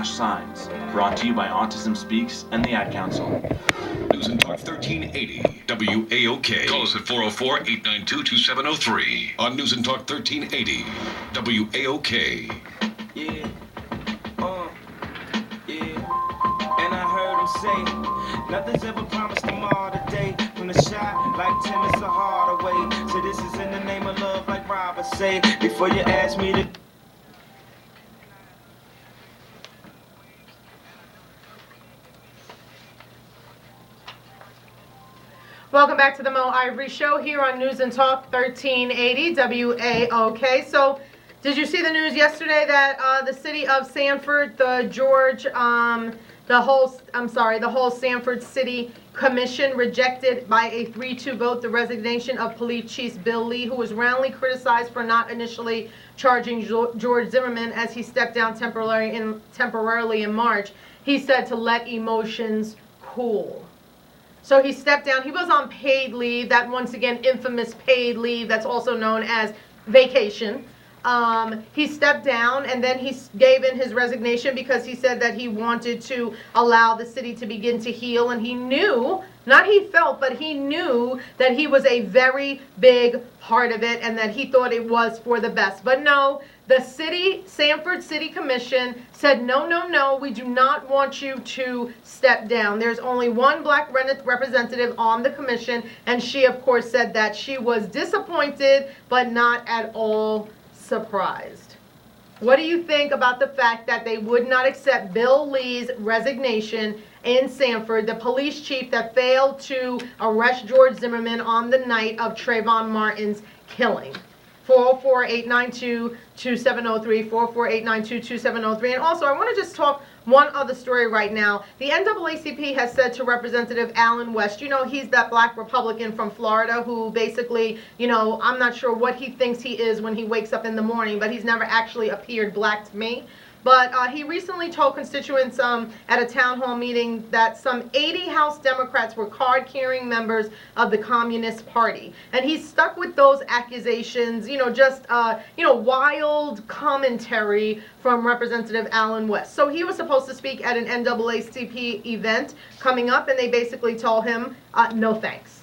signs. Brought to you by Autism Speaks and the Ad Council. News and Talk 1380 WAOK. Call us at 404-892-2703 on News and Talk 1380 WAOK. Yeah, and I heard him say, nothing's ever promised tomorrow today. From the shot, like Tim, it's a harder way. So this is in the name of love, like Robert say. Before you ask me to... Welcome back to the Mo Ivory Show here on News and Talk 1380 WAOK. So, did you see the news yesterday that the city of Sanford, the whole Sanford City Commission rejected by a 3-2 vote the resignation of Police Chief Bill Lee, who was roundly criticized for not initially charging George Zimmerman as he stepped down temporarily in March. He said to let emotions cool. So he stepped down. He was on paid leave, that once again infamous paid leave that's also known as vacation. He stepped down and then he gave in his resignation because he said that he wanted to allow the city to begin to heal, and he knew, not he felt, but he knew that he was a very big part of it and that he thought it was for the best. But no, the Sanford City Commission said, no, we do not want you to step down. There's only one black representative on the commission, and she, of course, said that she was disappointed, but not at all surprised. What do you think about the fact that they would not accept Bill Lee's resignation in Sanford, the police chief that failed to arrest George Zimmerman on the night of Trayvon Martin's killing? 404-892-2703, 404-892-2703. And also, I want to just talk one other story right now. The NAACP has said to Representative Allen West, he's that black Republican from Florida who basically, I'm not sure what he thinks he is when he wakes up in the morning, but he's never actually appeared black to me. But he recently told constituents at a town hall meeting that some 80 House Democrats were card-carrying members of the Communist Party. And he's stuck with those accusations, wild commentary from Representative Allen West. So he was supposed to speak at an NAACP event coming up, and they basically told him, no thanks.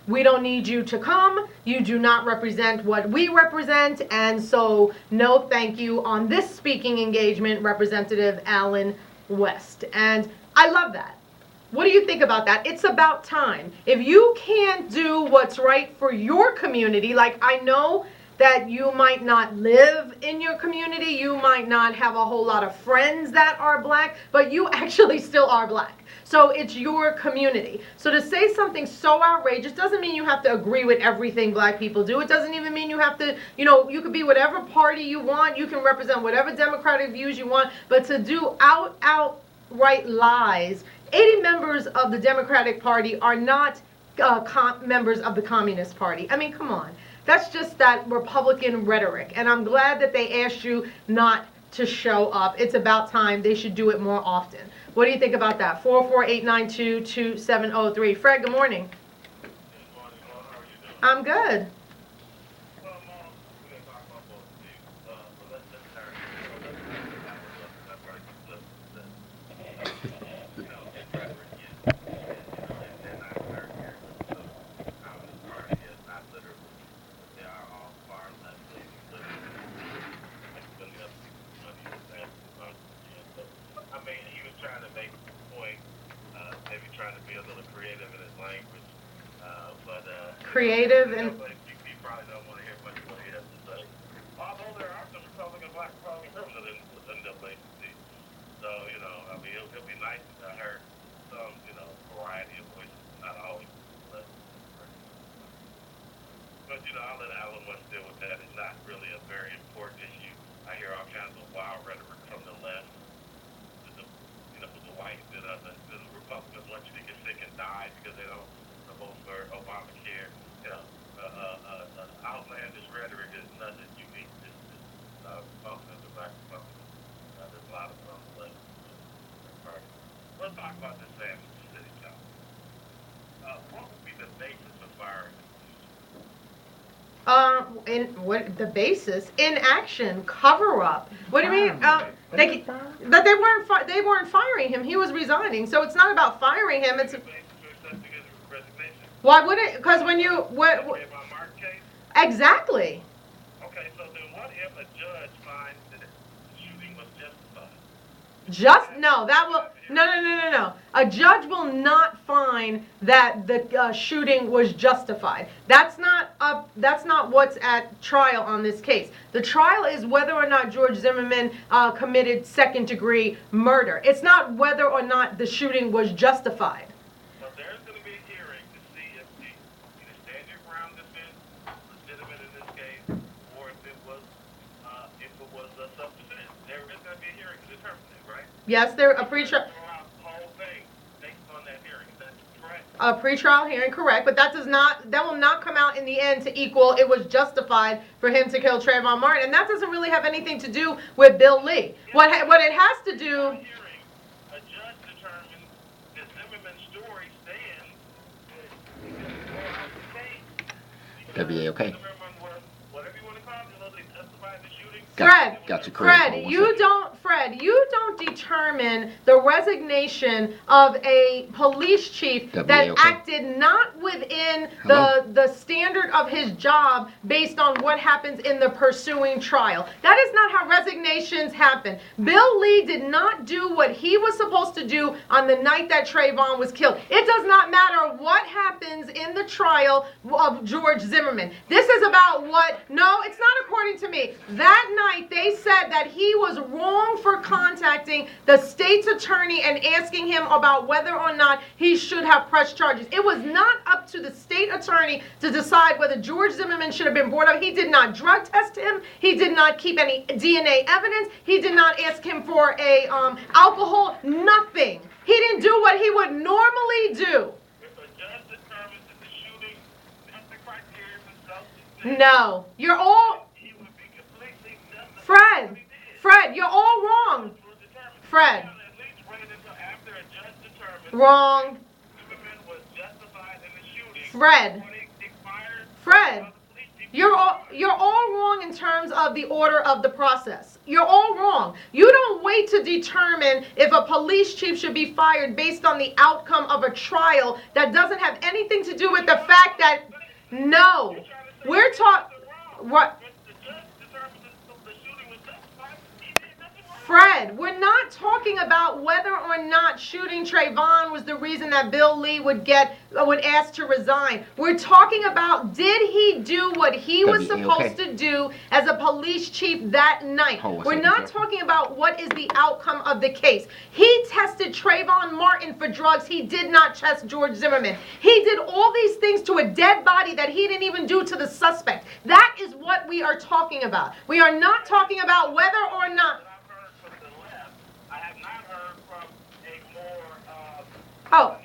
We don't need you to come. You do not represent what we represent. And so, no thank you on this speaking engagement, Representative Allen West. And I love that. What do you think about that? It's about time. If you can't do what's right for your community, like I know that you might not live in your community, you might not have a whole lot of friends that are black, but you actually still are black. So it's your community. So to say something so outrageous doesn't mean you have to agree with everything black people do. It doesn't even mean you have to, you could be whatever party you want. You can represent whatever democratic views you want. But to do outright lies, 80 members of the Democratic Party are not members of the Communist Party. I mean, come on. That's just that Republican rhetoric. And I'm glad that they asked you not to show up. It's about time. They should do it more often. What do you think about that? 44892-2703. Fred, good morning. Good morning, Lord. How are you doing? I'm good. Well, Mom, we're going to talk about both of these. But let's just start. That's right. Rhetoric is, they're not starting here. So, Communist Party is not literally. They are all far left leaning, literally. Really up to money and so, I mean, he was trying to make a point, maybe trying to be a little creative in his language, but creative and he probably don't want to hear much of what he has to say. Although there are some black Republican criminals in NAACP, so I mean, it'll be nice to hear some variety of voices, not always. But I'll let Allen West deal with that. It's not really a very important issue. I hear all kinds of wild rhetoric from the left. The white, the Republicans want you to get sick and die because they don't vote for Obamacare. Outlandish rhetoric is nothing unique to Republicans or black Republicans. There's a lot of them on the left. Let's talk about this Sanford City Council. What would be the basis of firing the police? In what the basis? Inaction, cover up. What do you mean? But they weren't firing him. He was resigning. So it's not about firing him. It's why would it? Because when you what exactly. Okay, so then what if a judge finds that the shooting was justified? No, that will no. A judge will not find that the shooting was justified. That's not what's at trial on this case. The trial is whether or not George Zimmerman committed second-degree murder. It's not whether or not the shooting was justified. So there's going to be a hearing to see if the stand your ground defense was legitimate in this case, or if it was self-defense. There is going to be a hearing to determine that, right? Yes, there a pretrial. A pretrial hearing, correct, but that will not come out in the end to equal it was justified for him to kill Trayvon Martin, and that doesn't really have anything to do with Bill Lee. What it has to do. A judge determines that Zimmerman's story stands. WAOK. Whatever you want to call it, they justified the shooting. Fred, you don't determine the resignation of a police chief that acted not within the standard of his job based on what happens in the pursuing trial. That is not how resignations happen. Bill Lee did not do what he was supposed to do on the night that Trayvon was killed. It does not matter what happens in the trial of George Zimmerman. This is about no, it's not according to me. That night they said that he was wrong for contacting the state's attorney and asking him about whether or not he should have pressed charges. It was not up to the state attorney to decide whether George Zimmerman should have been brought up. He did not drug test him. He did not keep any DNA evidence. He did not ask him for a alcohol, nothing. He didn't do what he would normally do. If a judge determines that the shooting met the criteria for self-defense, no, you're all... he would be completely Fred, you're all wrong. Fred. Wrong. Fred, you're all wrong in terms of the order of the process. You're all wrong. You don't wait to determine if a police chief should be fired based on the outcome of a trial that doesn't have anything to do with the fact that, no, we're talking, what? Fred, we're not talking about whether or not shooting Trayvon was the reason that Bill Lee would ask to resign. We're talking about, did he do what he was supposed to do as a police chief that night? We're not talking about what is the outcome of the case. He tested Trayvon Martin for drugs. He did not test George Zimmerman. He did all these things to a dead body that he didn't even do to the suspect. That is what we are talking about. We are not talking about whether or not... Oh,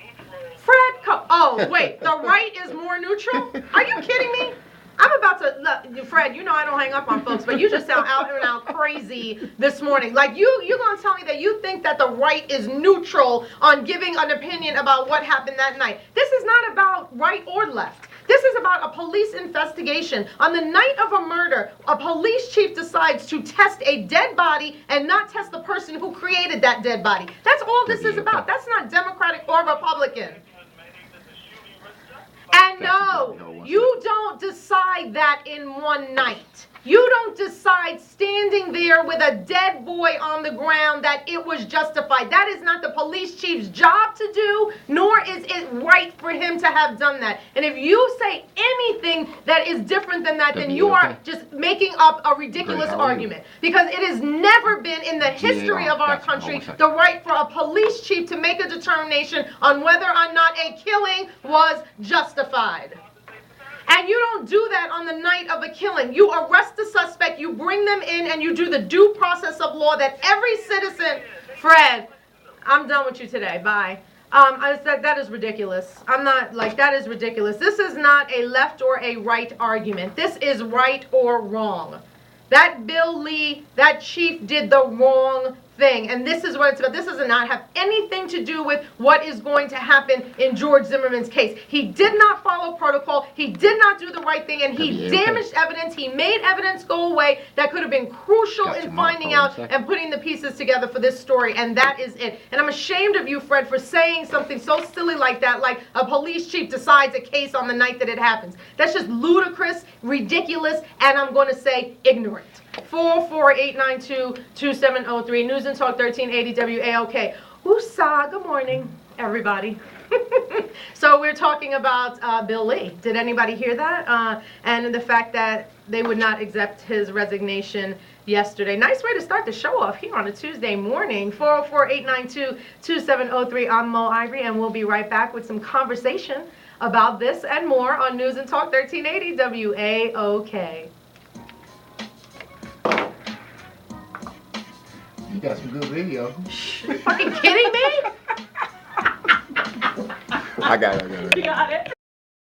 Fred, oh, wait, the right is more neutral? Are you kidding me? I'm about to, look, Fred, you know I don't hang up on folks, but you just sound out and out crazy this morning. Like, you're going to tell me that you think that the right is neutral on giving an opinion about what happened that night. This is not about right or left. This is about a police investigation. On the night of a murder, a police chief decides to test a dead body and not test the person who created that dead body. That's all this is about. That's not Democratic or Republican. And no, you don't decide that in one night. You don't decide standing there with a dead boy on the ground that it was justified. That is not the police chief's job to do, nor is it right for him to have done that. And if you say anything that is different than that, then you are just making up a ridiculous argument. Because it has never been in the history of our country the right for a police chief to make a determination on whether or not a killing was justified. And you don't do that on the night of a killing. You arrest the suspect, you bring them in, and you do the due process of law that every citizen... Fred, I'm done with you today. Bye. That is ridiculous. I'm not, that is ridiculous. This is not a left or a right argument. This is right or wrong. That Bill Lee, that chief did the wrong thing, and this is what it's about. This does not have anything to do with what is going to happen in George Zimmerman's case. He did not follow protocol. He did not do the right thing, and he damaged evidence. He made evidence go away that could have been crucial in finding out and putting the pieces together for this story, and that is it. And I'm ashamed of you, Fred, for saying something so silly like that, like a police chief decides a case on the night that it happens. That's just ludicrous, ridiculous, and I'm going to say ignorant. 44892-2703, News and Talk 1380 WAOK. Woosah, good morning, everybody. So we're talking about Bill Lee. Did anybody hear that? And the fact that they would not accept his resignation yesterday. Nice way to start the show off here on a Tuesday morning. 404-892-2703. I'm Mo Ivory, and we'll be right back with some conversation about this and more on News and Talk 1380 WAOK. You got some good video. You fucking kidding me? I got it. You got it.